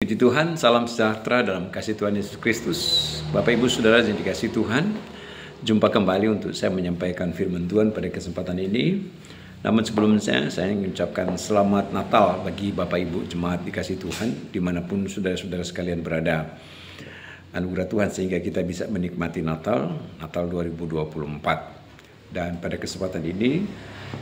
Puji Tuhan, salam sejahtera dalam kasih Tuhan Yesus Kristus. Bapak Ibu Saudara yang dikasihi Tuhan, jumpa kembali untuk saya menyampaikan firman Tuhan pada kesempatan ini. Namun sebelumnya saya ingin mengucapkan selamat Natal bagi Bapak Ibu jemaat dikasihi Tuhan dimanapun saudara-saudara sekalian berada. Anugerah Tuhan sehingga kita bisa menikmati Natal 2024. Dan pada kesempatan ini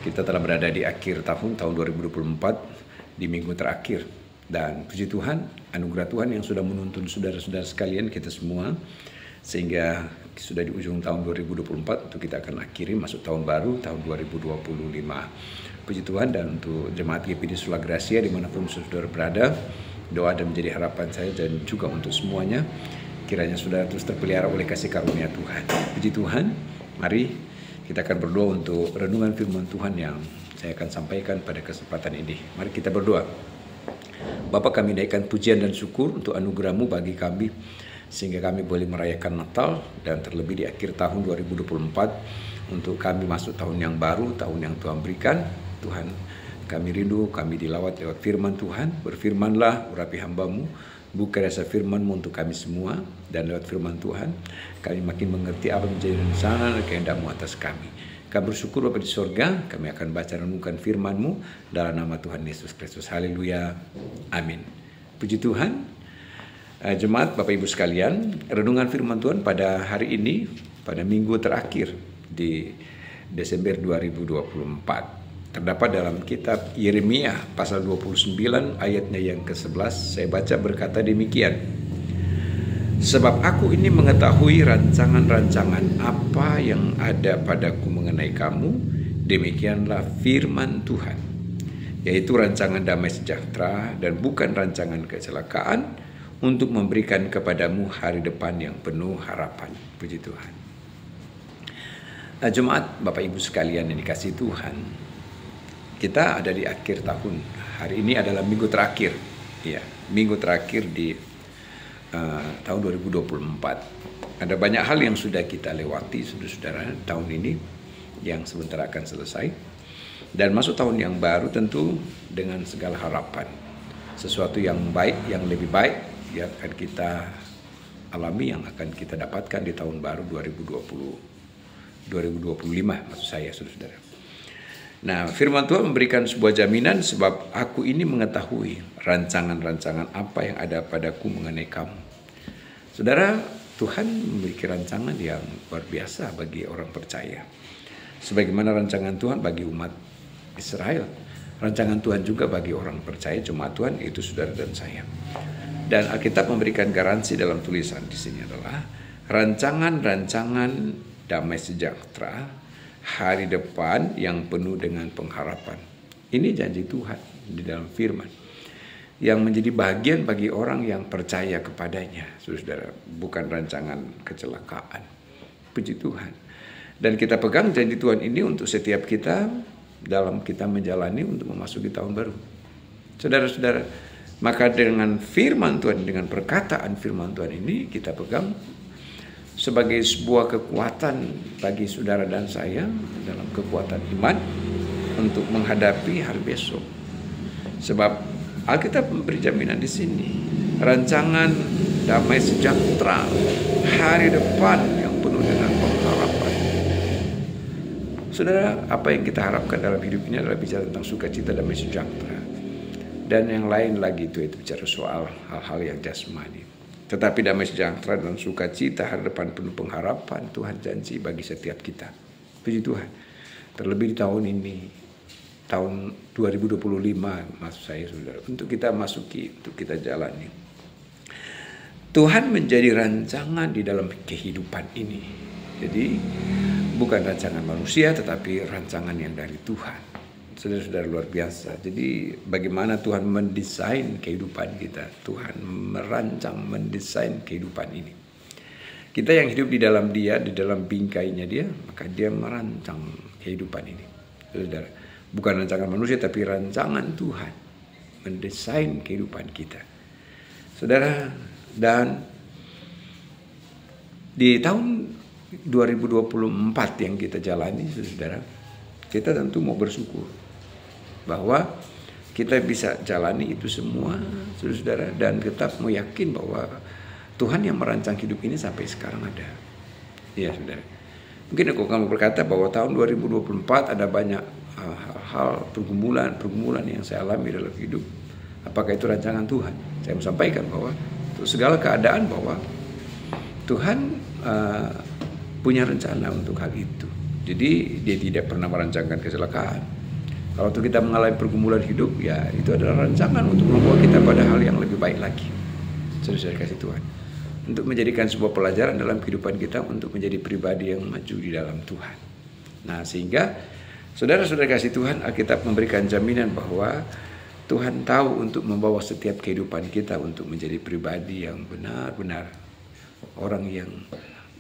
kita telah berada di akhir tahun 2024 di minggu terakhir. Dan puji Tuhan, anugerah Tuhan yang sudah menuntun saudara-saudara sekalian kita semua sehingga sudah di ujung tahun 2024 untuk kita akan akhiri masuk tahun baru tahun 2025. Puji Tuhan, dan untuk jemaat GPD Sula Gracia dimanapun saudara berada, doa dan menjadi harapan saya dan juga untuk semuanya kiranya saudara terus terpelihara oleh kasih karunia Tuhan. Puji Tuhan, mari kita akan berdoa untuk renungan firman Tuhan yang saya akan sampaikan pada kesempatan ini. Mari kita berdoa. Bapa, kami naikkan pujian dan syukur untuk anugerah-Mu bagi kami sehingga kami boleh merayakan Natal dan terlebih di akhir tahun 2024 untuk kami masuk tahun yang baru, tahun yang Tuhan berikan. Tuhan, kami rindu, kami dilawat lewat firman Tuhan. Berfirmanlah, urapi hamba-Mu, buka rasa firman-Mu untuk kami semua, dan lewat firman Tuhan kami makin mengerti apa menjadi rencana dan kehendak-Mu atas kami. Kami bersyukur Bapa di sorga, kami akan baca renungkan firman-Mu dalam nama Tuhan Yesus Kristus. Haleluya. Amin. Puji Tuhan. Jemaat Bapak Ibu sekalian, renungan firman Tuhan pada hari ini, pada minggu terakhir di Desember 2024. Terdapat dalam kitab Yeremia pasal 29 ayatnya yang ke-11. Saya baca berkata demikian. Sebab aku ini mengetahui rancangan-rancangan apa yang ada padaku mengenai kamu, demikianlah firman Tuhan, yaitu rancangan damai sejahtera dan bukan rancangan kecelakaan, untuk memberikan kepadamu hari depan yang penuh harapan. Puji Tuhan. Jemaat Bapak Ibu sekalian yang dikasihi Tuhan, kita ada di akhir tahun. Hari ini adalah minggu terakhir, ya, minggu terakhir di tahun 2024. Ada banyak hal yang sudah kita lewati, saudara-saudara, tahun ini yang sebentar akan selesai. Dan masuk tahun yang baru tentu dengan segala harapan. Sesuatu yang baik, yang lebih baik yang akan kita alami, yang akan kita dapatkan di tahun baru 2025 maksud saya, saudara-saudara. Nah, firman Tuhan memberikan sebuah jaminan, sebab aku ini mengetahui rancangan-rancangan apa yang ada padaku mengenai kamu. Saudara, Tuhan memiliki rancangan yang luar biasa bagi orang percaya. Sebagaimana rancangan Tuhan bagi umat Israel, rancangan Tuhan juga bagi orang percaya, jemaat Tuhan, itu saudara dan saya. Dan Alkitab memberikan garansi dalam tulisan di sini adalah rancangan-rancangan damai sejahtera, hari depan yang penuh dengan pengharapan. Ini janji Tuhan di dalam firman yang menjadi bagian bagi orang yang percaya kepadanya, saudara, bukan rancangan kecelakaan. Puji Tuhan. Dan kita pegang janji Tuhan ini untuk setiap kita dalam kita menjalani untuk memasuki tahun baru. Saudara-saudara, maka dengan firman Tuhan, dengan perkataan firman Tuhan ini kita pegang sebagai sebuah kekuatan bagi saudara dan saya dalam kekuatan iman untuk menghadapi hari besok. Sebab Alkitab memberi jaminan di sini, rancangan damai sejahtera, hari depan yang penuh dengan pengharapan. Saudara, apa yang kita harapkan dalam hidup ini adalah bicara tentang sukacita, damai sejahtera, dan yang lain lagi itu bicara soal hal-hal yang jasmani. Tetapi damai sejahtera dan sukacita, hari depan penuh pengharapan, Tuhan janji bagi setiap kita. Puji Tuhan. Terlebih di tahun ini, tahun 2025, maksud saya saudara, untuk kita masuki, untuk kita jalani. Tuhan menjadi rancangan di dalam kehidupan ini. Jadi bukan rancangan manusia, tetapi rancangan yang dari Tuhan. Saudara-saudara, luar biasa. Jadi bagaimana Tuhan mendesain kehidupan kita. Tuhan merancang, mendesain kehidupan ini. Kita yang hidup di dalam Dia, di dalam bingkainya Dia, maka Dia merancang kehidupan ini. Saudara, bukan rancangan manusia, tapi rancangan Tuhan. Mendesain kehidupan kita. Saudara, dan di tahun 2024 yang kita jalani, saudara, kita tentu mau bersyukur bahwa kita bisa jalani itu semua, saudara, dan tetap meyakin bahwa Tuhan yang merancang hidup ini sampai sekarang ada. Iya, saudara. Mungkin aku kamu berkata bahwa tahun 2024 ada banyak hal pergumulan yang saya alami dalam hidup. Apakah itu rancangan Tuhan? Saya mau sampaikan bahwa untuk segala keadaan bahwa Tuhan punya rencana untuk hal itu. Jadi dia tidak pernah merancangkan kecelakaan. Kalau kita mengalami pergumulan hidup, ya itu adalah rancangan untuk membawa kita pada hal yang lebih baik lagi. Saudara kasih Tuhan. Untuk menjadikan sebuah pelajaran dalam kehidupan kita untuk menjadi pribadi yang maju di dalam Tuhan. Nah, sehingga saudara-saudara kasih Tuhan, Alkitab memberikan jaminan bahwa Tuhan tahu untuk membawa setiap kehidupan kita untuk menjadi pribadi yang benar-benar orang yang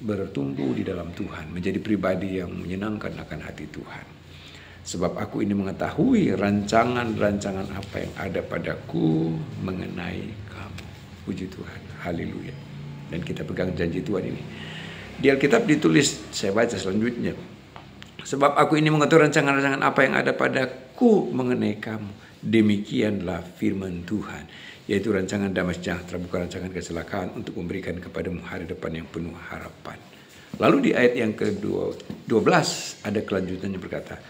bertumbuh di dalam Tuhan, menjadi pribadi yang menyenangkan akan hati Tuhan. Sebab aku ini mengetahui rancangan-rancangan apa yang ada padaku mengenai kamu. Puji Tuhan, haleluya. Dan kita pegang janji Tuhan ini. Di Alkitab ditulis, saya baca selanjutnya. Sebab aku ini mengetahui rancangan-rancangan apa yang ada padaku mengenai kamu. Demikianlah firman Tuhan, yaitu rancangan damai sejahtera, bukan rancangan kecelakaan, untuk memberikan kepadamu hari depan yang penuh harapan. Lalu di ayat yang ke-12 ada kelanjutannya berkata,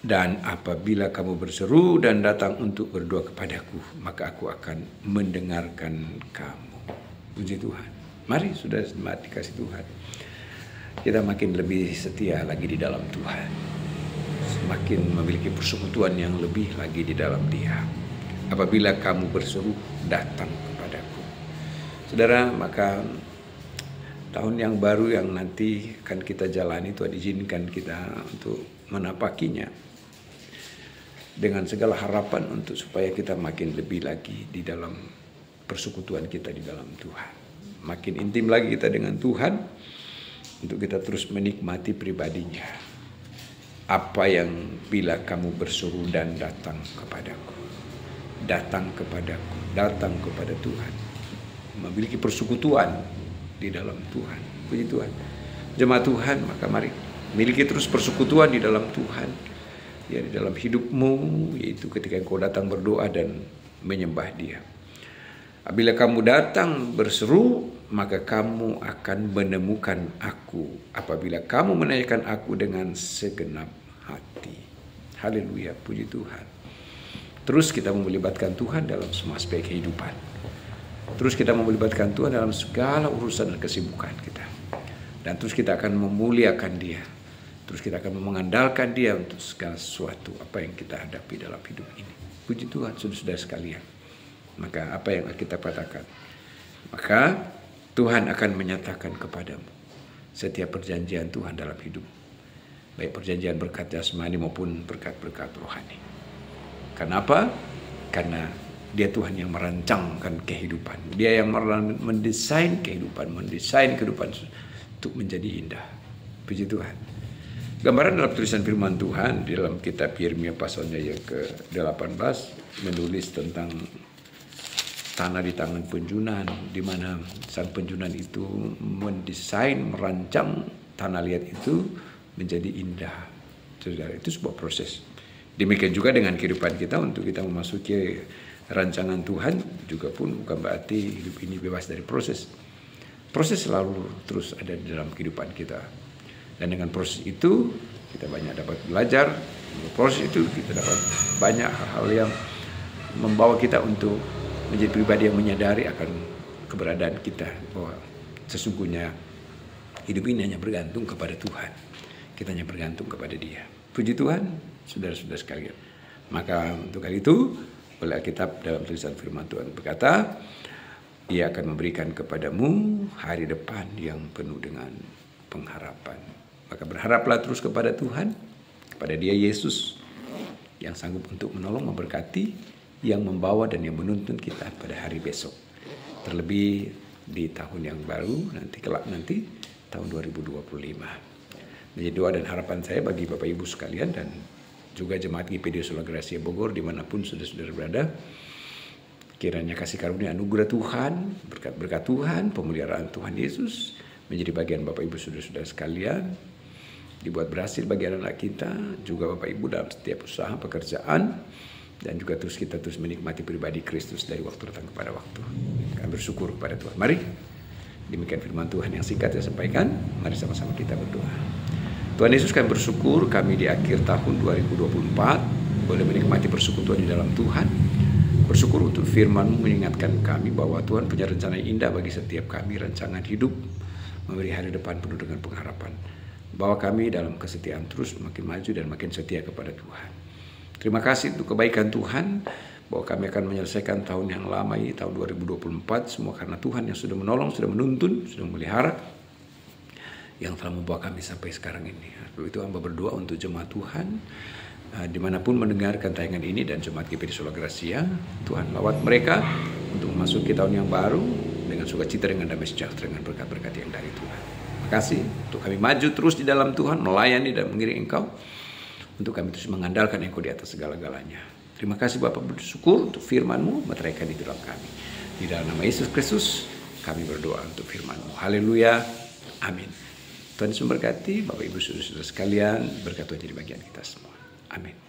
dan apabila kamu berseru dan datang untuk berdoa kepadaku, maka aku akan mendengarkan kamu. Puji Tuhan. Mari sudah mati kasih Tuhan, kita makin lebih setia lagi di dalam Tuhan, semakin memiliki persekutuan yang lebih lagi di dalam Dia. Apabila kamu berseru, datang kepadaku. Saudara, maka tahun yang baru yang nanti akan kita jalani, Tuhan izinkan kita untuk menapakinya dengan segala harapan untuk supaya kita makin lebih lagi di dalam persekutuan kita di dalam Tuhan. Makin intim lagi kita dengan Tuhan untuk kita terus menikmati pribadinya. Apa yang bila kamu berseru dan datang kepadaku. Datang kepadaku, datang kepada Tuhan. Memiliki persekutuan di dalam Tuhan. Puji Tuhan. Jemaat Tuhan, maka mari miliki terus persekutuan di dalam Tuhan. Ya, di dalam hidupmu, yaitu ketika engkau datang berdoa dan menyembah Dia. Apabila kamu datang berseru, maka kamu akan menemukan aku. Apabila kamu menanyakan aku dengan segenap hati. Haleluya, puji Tuhan. Terus kita melibatkan Tuhan dalam semua aspek kehidupan. Terus kita melibatkan Tuhan dalam segala urusan dan kesibukan kita. Dan terus kita akan memuliakan Dia. Terus kita akan mengandalkan Dia untuk segala sesuatu apa yang kita hadapi dalam hidup ini. Puji Tuhan, saudara-saudara sekalian. Maka apa yang kita katakan? Maka Tuhan akan menyatakan kepadamu setiap perjanjian Tuhan dalam hidup. Baik perjanjian berkat jasmani maupun berkat-berkat rohani. Kenapa? Karena Dia Tuhan yang merancangkan kehidupan. Dia yang mendesain kehidupan untuk menjadi indah. Puji Tuhan. Gambaran dalam tulisan firman Tuhan di dalam kitab Yeremia pasalnya yang ke-18 menulis tentang tanah di tangan penjunan, di mana sang penjunan itu mendesain, merancang tanah liat itu menjadi indah. Saudara, itu sebuah proses. Demikian juga dengan kehidupan kita, untuk kita memasuki rancangan Tuhan juga pun bukan berarti hidup ini bebas dari proses. Proses selalu terus ada di dalam kehidupan kita. Dan dengan proses itu kita banyak dapat belajar. Dengan proses itu kita dapat banyak hal-hal yang membawa kita untuk menjadi pribadi yang menyadari akan keberadaan kita, bahwa sesungguhnya hidup ini hanya bergantung kepada Tuhan. Kita hanya bergantung kepada Dia. Puji Tuhan, saudara-saudara sekalian. Maka untuk hal itu, oleh Alkitab dalam tulisan firman Tuhan berkata, Ia akan memberikan kepadamu hari depan yang penuh dengan pengharapan. Maka berharaplah terus kepada Tuhan, kepada Dia Yesus yang sanggup untuk menolong, memberkati, yang membawa dan yang menuntun kita pada hari besok. Terlebih di tahun yang baru, kelak nanti tahun 2025. Menjadi doa dan harapan saya bagi Bapak Ibu sekalian dan juga jemaat GPD Sola Gracia Bogor dimanapun saudara-saudara berada. Kiranya kasih karunia anugerah Tuhan, berkat-berkat Tuhan, pemeliharaan Tuhan Yesus menjadi bagian Bapak Ibu saudara-saudara sekalian. Dibuat berhasil bagi anak-anak kita, juga Bapak Ibu dalam setiap usaha pekerjaan, dan juga kita terus menikmati pribadi Kristus dari waktu datang kepada waktu. Kami bersyukur kepada Tuhan. Mari, demikian firman Tuhan yang singkat saya sampaikan. Mari sama-sama kita berdoa. Tuhan Yesus, kami bersyukur kami di akhir tahun 2024 boleh menikmati persekutuan di dalam Tuhan. Bersyukur untuk firman-Mu mengingatkan kami bahwa Tuhan punya rencana yang indah bagi setiap kami, rancangan hidup, memberi hari depan penuh dengan pengharapan. Bawa kami dalam kesetiaan terus makin maju dan makin setia kepada Tuhan. Terima kasih untuk kebaikan Tuhan, bahwa kami akan menyelesaikan tahun yang lama ini, tahun 2024, semua karena Tuhan yang sudah menolong, sudah menuntun, sudah memelihara, yang telah membawa kami sampai sekarang ini. Lalu itu hamba berdoa untuk jemaat Tuhan, dimanapun mendengarkan tayangan ini, dan jemaat GPD Solo Gracia, Tuhan lawat mereka untuk memasuki tahun yang baru dengan sukacita, dengan damai sejahtera, dengan berkat-berkat yang dari Tuhan. Terima kasih untuk kami maju terus di dalam Tuhan, melayani dan mengiring Engkau, untuk kami terus mengandalkan Engkau di atas segala-galanya. Terima kasih Bapa, bersyukur untuk firman-Mu, meteraikan di dalam kami. Di dalam nama Yesus Kristus, kami berdoa untuk firman-Mu. Haleluya. Amin. Tuhan Yesus memberkati Bapak Ibu Saudara sekalian, berkat Tuhan jadi bagian kita semua. Amin.